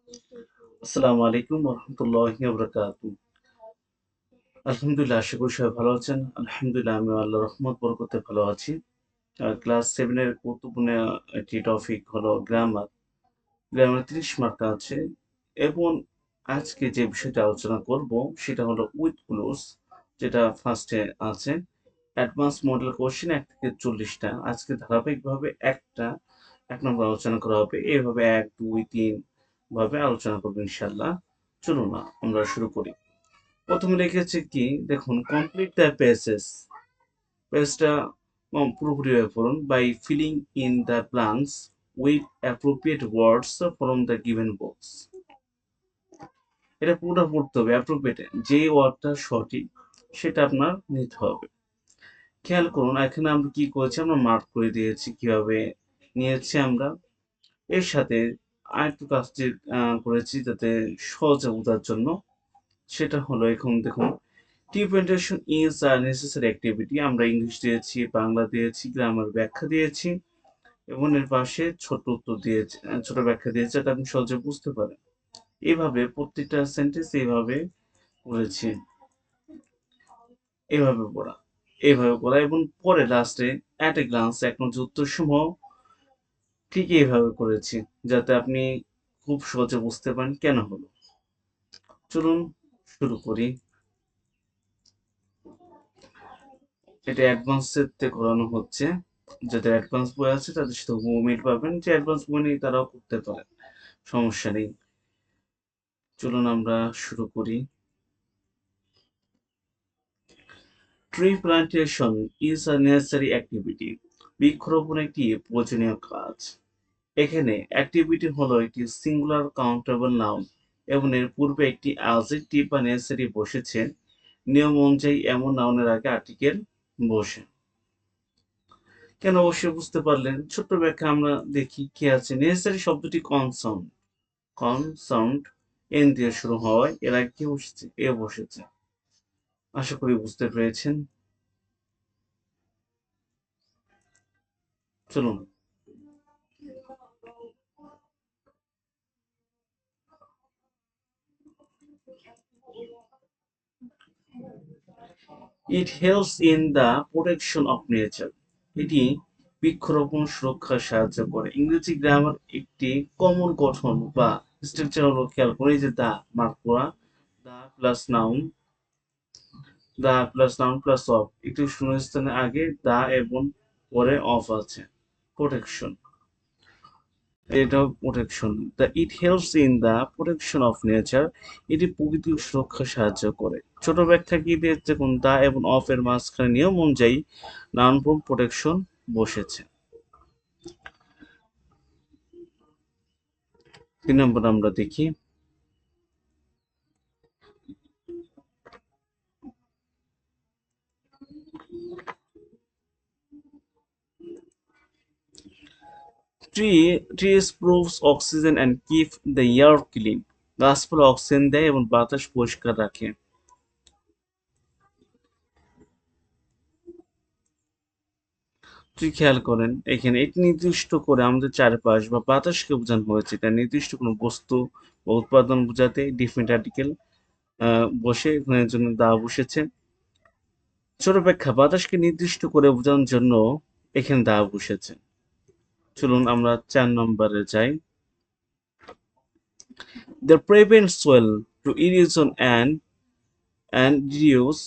আসসালামু আলাইকুম রহমতুল্লাহি বারাকাতুহু। আলহামদুলিল্লাহ, আশা করি সবাই ভালো আছেন। আলহামদুলিল্লাহ, আমি আল্লাহর রহমত বরকতে ভালো আছি। ক্লাস 7 এর গুরুত্বপূর্ণ একটি টপিক হলো গ্রামার। গ্রামারে 30 মার্ক আছে এবং আজকে যে বিষয়টা আলোচনা করব সেটা হলো উইথ ক্লুজ, যেটা ফার্স্টে আছে। অ্যাডভান্স মডেল কোশ্চেন 1 থেকে 40 টা। আজকে ধারাবাহিকভাবে এক নম্বর আলোচনা করা হবে। এভাবে 1, 2, 3 ভাবে আলোচনা করব ইনশাআল্লাহ। চলুন না আমরা শুরু করি। প্রথমে লিখেছে কি দেখুন, কমপ্লিট দ্য পেজেস। পেজটা পুরোপুরি ভাবে পড়ুন। By filling in the blanks with appropriate words from the given box. এটা পুরোটা পড়তে হবে অ্যাপ্রোপ্রিয়েট, যে ওয়ার্ডটা সঠিক সেটা আপনার নিতে হবে। খেয়াল করুন, এখানে আমরা কি করেছি, আমরা মার্ক করে দিয়েছি। কিভাবে নিয়েছি আমরা, এর সাথে আরেকটু কাজটি করেছি যাতে সহজে বোঝার জন্য। সেটা হলো, এখন দেখুন, tree presentation is a necessary activity. আমরা ইংলিশ দিয়েছি, বাংলা দিয়েছি, গ্রামার ব্যাখ্যা দিয়েছি এবং এর পাশে ছোট উত্তর দিয়েছি, ছোট ব্যাখ্যা দিয়েছি যাতে আপনি সহজে বুঝতে পারেন। এইভাবে প্রত্যেকটা সেন্টেন্স এইভাবে করেছি, এইভাবে পড়া, এইভাবে পড়া এবং পরে লাস্টে অ্যাট এ গ্লান্স এক নজর উত্তর সমূহ ঠিক এইভাবে করেছি যাতে আপনি খুব সহজে বুঝতে পারেন কেন হলো। চলুন শুরু করি। এটা অ্যাডভান্সেতে করানো হচ্ছে। যাদের অ্যাডভান্স বই আছে তাদের সাথে মিল পাবেন, যে অ্যাডভান্স বই নেই তারাও করতে পারেন, সমস্যা নেই। চলুন আমরা শুরু করি। Tree plantation is a necessary activity. বৃক্ষরোপণ একটি প্রয়োজনীয় কাজ। এখানে অ্যাক্টিভিটি হলো একটি সিঙ্গুলার কাউন্টেবল নাউন এবং এর পূর্বে একটি অ্যাডজেক্টিভ বা নেসেসারি বসেছে। নিয়ম অনুযায়ী এমন নাউনের আগে আর্টিকেল বসে। কেন অবশ্যই বুঝতে পারলেন। ছোট্ট ব্যাখ্যা আমরা দেখি কি আছে। নেসেসারি শব্দটি কনসাউন্ড, কনসাউন্ড এন দিয়ে শুরু হয়, এর আগে কি বসেছে, এ বসেছে। আশা করি বুঝতে পেরেছেন। চলুন। It helps in the protection of nature. এটি বৃক্ষরোপণ সুরক্ষায় সাহায্য করে। ইংরেজি গ্রামার একটি কমন গঠন বা স্ট্রাকচার হলো, খেয়াল করে যে দা মার্ক করা, the plus noun, the plus noun plus of, একটি শূন্যস্থানের আগে দা এবং পরে অফ আছে। প্রোটেকশন, এটাও protection. The it helps in the protection of nature. এটি প্রকৃতির সুরক্ষা সাহায্য করে। ছোট ব্যাখ্যা কি দিয়েছে দেখুন, দা এবং অফ এর মাঝখানে নিয়ম অনুযায়ী নাউন ফর্ম প্রোটেকশন বসেছে। 3 নম্বর আমরা দেখি। Trees proves oxygen and keep the air clean. গাছপালা অক্সিজেন দেয় এবং বাতাস পরিষ্কার রাখে। যদি খেয়াল করেন, এখানে এটি নির্দিষ্ট করে আমাদের চারপাশ বা বাতাসকে বোঝানো হয়েছে। এটা নির্দিষ্ট কোনো বস্তু বা উৎপাদন বোঝাতে ডিফারেন্ট আর্টিকেল বসে, এখানের জন্য দা বসেছে। ছোট ব্যাখ্যা, বাতাসকে নির্দিষ্ট করে বোঝানোর জন্য এখানে দা বসেছে। চলুন আমরা 4 নম্বরে যাই। The prevent soil to irrigation and reduce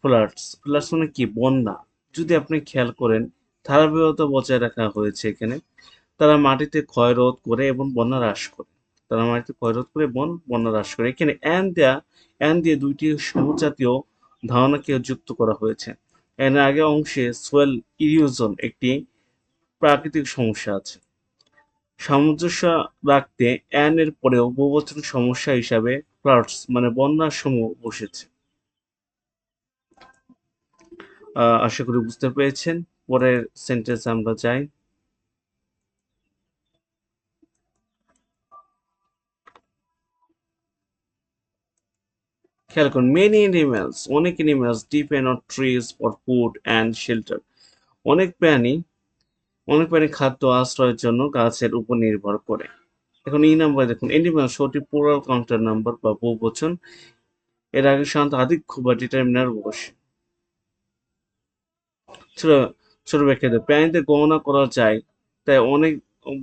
floods. Floods মানে কি, বন্যা। যদি আপনি খেয়াল করেন, ধারাবাহিকতা বজায় রাখা হয়েছে এখানে। তারা মাটিতে ক্ষয়রোধ করে এবং বন্যা হ্রাস করে। তারা মাটিতে ক্ষয়রোধ করে এবং বন্যা হ্রাস করে। এখানে অ্যান দিয়ে দুইটি সমজাতীয় ধারণাকে যুক্ত করা হয়েছে। এর আগে অংশে সোয়েল ইরিওশন একটি প্রাকৃতিক সমস্যা আছে। সামঞ্জস্য রাখতে অ্যান এর পরেও বহুবচন সমস্যা হিসাবে ফ্লাডস মানে বন্যার সমূহ বসেছে। আশা করি বুঝতে পেরেছেন। পরের সেন্টেন্স আমরা যাই। খেয়াল করুন, মেনি এনিম্যালস, অনেক animals depend on trees for food and shelter. অনেক প্রাণী অনেক প্রাণী খাদ্য আশ্রয়ের জন্য গাছের উপর নির্ভর করে। এখন এই নাম্বার দেখুন, এনিম্যাল শোটি প্লুরাল কাউন্টার নাম্বার বা বহুবচন। এর আগে সাধারণত আধিক্য বা ডিটারমিনার বসে। ছোট ছোট ব্যাখ্যা দেয়, প্রাণীদের গণনা করা যায়, তাই অনেক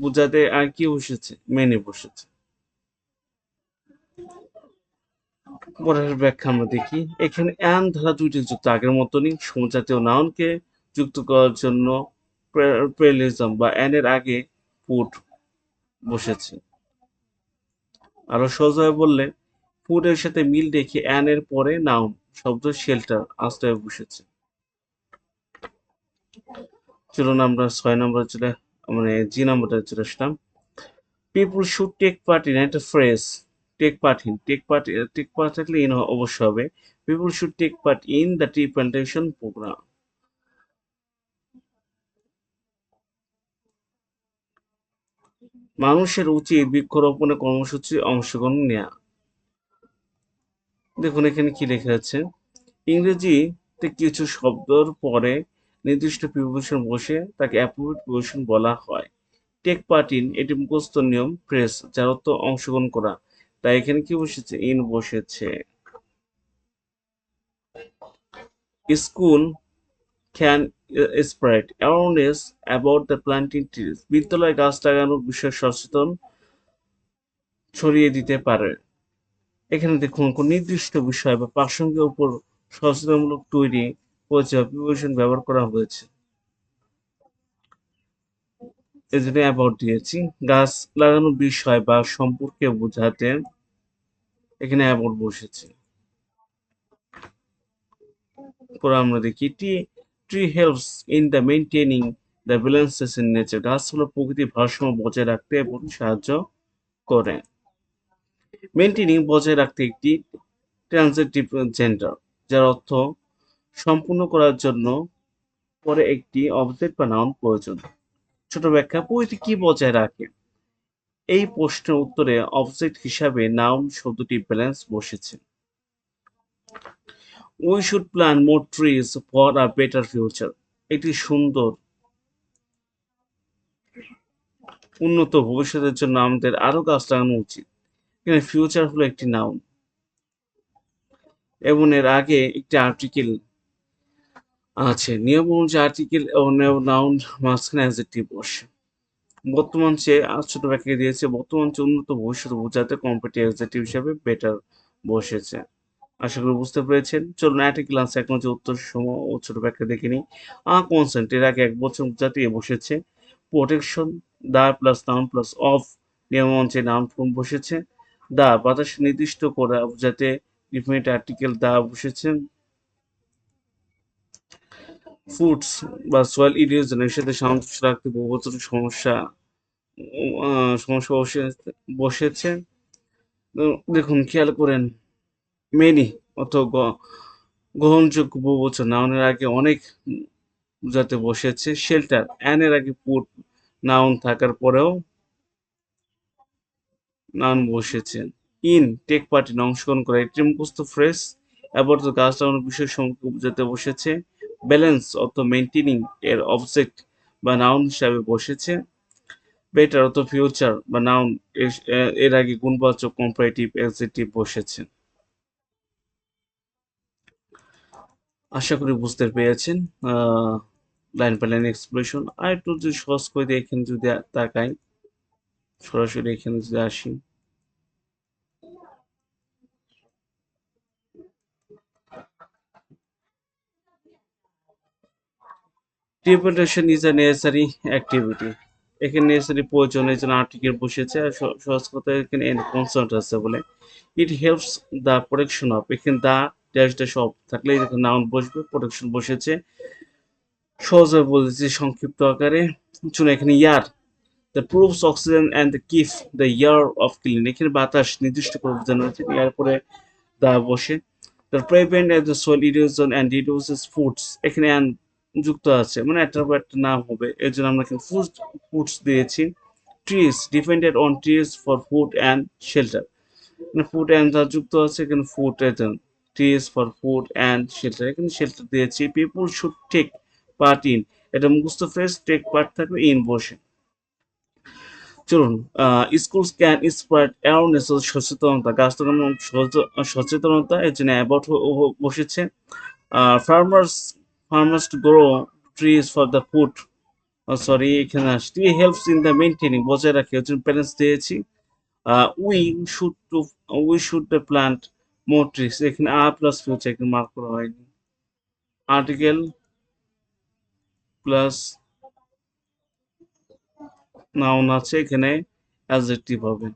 বোঝাতে আর কি বসেছে, মেনে বসেছে। পরের ব্যাখ্যা আমরা দেখি, এখানে অ্যান ধারা দুইটি যুক্ত, আগের মতনই সমজাতীয় নাউনকে যুক্ত করার জন্য প্রেলিজম বা অ্যান এর আগে পুট বসেছে। আরো সহজভাবে বললে, পুট এর সাথে মিল রেখে অ্যান এর পরে নাউন শব্দ শেল্টার আশ্রয়ে বসেছে। চলুন আমরা 6 নম্বরে মানে জি নাম্বারটা চলে আসলাম। People should take part in, একটা ফ্রেজ, টেক পার্ট থাকলে ইন অবশ্য হবে। People should take part in the tree plantation program. মানুষের উচিত বৃক্ষরোপণের কর্মসূচি অংশগ্রহণ নেওয়া। দেখুন এখানে কি লেখা আছে, ইংরেজিতে কিছু শব্দর পরে নির্দিষ্ট প্রিপোজিশন বসে তাকে অ্যাপ্রোপ্রিয়েট প্রিপোজিশন বলা হয়। টেক পার্ট ইন এটি মুখস্থ নিয়ম ফ্রেজ যার অর্থ অংশগ্রহণ করা, তাই এখানে কি বসেছে, ইন বসেছে। School can spread awareness about the planting trees, বিদ্যালয়ে গাছ লাগানোর বিষয়ে সচেতন ছড়িয়ে দিতে পারে। এখানে দেখুন কোন নির্দিষ্ট বিষয় বা প্রাসঙ্গিক উপর সচেতনমূলক তৈরি হয়েছে বা প্রিপোজিশন ব্যবহার করা হয়েছে, এজন্য অ্যাবাউট দিয়েছি। গাছ লাগানোর বিষয় বা সম্পর্কে বোঝাতে এখানে অ্যাবাউট বসেছে। পরে আমরা দেখি, tree helps in the maintaining the balances in nature, গাছ হলো প্রকৃতির ভারসাম্য বজায় রাখতে এবং সাহায্য করে। মেইনটেইনিং বজায় রাখতে একটি ট্রানজিটিভ জেন্ডার, যার অর্থ সম্পূর্ণ করার জন্য পরে একটি অবজেক্ট বা নাউন প্রয়োজন। ছোট ব্যাখ্যা, প্রকৃতি কি বজায় রাখে, এই প্রশ্নের উত্তরে অবজেক্ট হিসাবে নাউন শব্দটি ব্যালেন্স বসেছে। We should plant more trees for a better future, একটি সুন্দর উন্নত ভবিষ্যতের জন্য আমাদের আরো গাছ লাগানো উচিত। এখানে ফিউচার হলো একটি নাউন এবং এর আগে একটি আর্টিকেল আছে। নিয়ম অনুযায়ী আর্টিকেল ও নাউন মাঝখানে অ্যাডজেক্টিভ বসে। বর্তমান চেয়ে ছোট ব্যাখ্যা দিয়েছে, বর্তমান চেয়ে উন্নত ভবিষ্যৎ বোঝাতে কম্পিটিভ অ্যাডজেক্টিভ হিসাবে বেটার বসেছে। আশা করি বুঝতে পেরেছেন। চলুন অ্যার্টিকেল আনসার এখন যে উত্তর সম ও ছোট ব্যাখ্যা দেখে নিই। কনসেন্ট এর আগে এক বছর বোঝাতে এ বসেছে। Protection, the plus noun plus of নিয়ম অনুযায়ী নাউন ফর্ম বসেছে। দা বাতাস নির্দিষ্ট করা বোঝাতে ডিফিনিট আর্টিকেল দা বসেছে। ফুডস বা সয়েল ইরোশনের সাথে সামঞ্জস্য রাখতে বহুবচন সমস্যা বসেছে। দেখুন খেয়াল করেন, মেনি অর্থ গ্রহণযোগ্য বহুবচন, নাউনের আগে অনেক বোঝাতে বসেছে। শেল্টার, অ্যানের আগে পুট নাউন থাকার পরেও নাউন বসেছে। ইন টেক পার্ট ইন অংশগ্রহণ করা, একটি মুখস্থ ফ্রেজ আপাতত গাছ লাগানোর বিষয় সম্পর্কে বোঝাতে বসেছে। ব্যালেন্স অর্থ মেইনটেইনিং এর অবজেক্ট বা নাউন হিসাবে বসেছে। বেটার অর্থ ফিউচার বা নাউন এর আগে গুণবাচক কম্পারেটিভ অ্যাডজেক্টিভ বসেছে। আশা করি বুঝতে পেরেছেন। লাইন বাই লাইন এক্সপ্লেনেশন আর একটু যদি সহজ করে দিয়ে এখানে যদি তাকাই, সরাসরি এখানে যদি আসি, representation is a necessary activity, এখানে নেসেসারি প্রয়োজন, এই জন্য আর্টিকেল বসেছে। আর সহজ কথা এখানে এন কনসার্ট আছে বলে। It helps the protection of, এখানে দা ড্যাশ ড্যাশ অফ থাকলে এখানে নাউন বসবে, প্রোটেকশন বসেছে। সহজভাবে বলেছি সংক্ষিপ্ত আকারে। চুন এখানে air, the proves oxygen and the keep the air of clean, এখানে বাতাস নির্দিষ্ট করে বোঝানো হয়েছে, ইয়ার পরে দা বসে। The prevent the soil erosion and reduces floods, এখানে অ্যান্ড যুক্ত আছে, মানে একটার পর একটা নাম হবে, এর জন্য আমরা এখানে ফুডস দিয়েছি। Trees, depended on trees for food and shelter, মানে ফুড অ্যান্ড যা যুক্ত আছে এখানে ফুড এর জন্য, trees for food and shelter, এখানে শেল্টার দিয়েছি। People should take part in, এটা মুখস্থ ফ্রেজ, টেক পার্ট থাকবে ইন বসে। চলুন, স্কুলস ক্যান স্প্রেড অ্যাওয়ারনেস ও সচেতনতা, গাছ লাগানো সচেতনতা এর জন্য অ্যাবাউট বসেছে। Farmers farmers to grow trees for the food, sorry এখানে tree helps in the maintaining, বজায় রাখে এর জন্য প্যারেন্টস দিয়েছি। We should to we should plant more trees, এখানে আর প্লাস ফিউচার এখানে মার্ক করা হয়নি। আর্টিকেল প্লাস নাউন আছে, এখানে অ্যাডজেক্টিভ হবে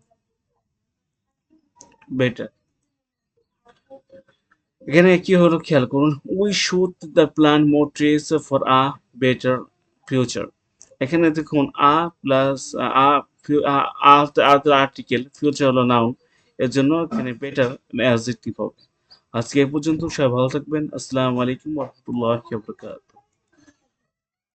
বেটার। এখানে কি হলো খেয়াল করুন, we should the plan more trees for a better future. এখানে দেখুন আ প্লাস আর্টিকেল, ফিউচার হলো নাউন, এর জন্য এখানে বেটার অ্যাডজেক্টিভ হবে। আজকে এ পর্যন্ত, সবাই ভালো থাকবেন। আসসালামু আলাইকুম ওয়া রাহমাতুল্লাহি ওয়া বারাকাতুহু।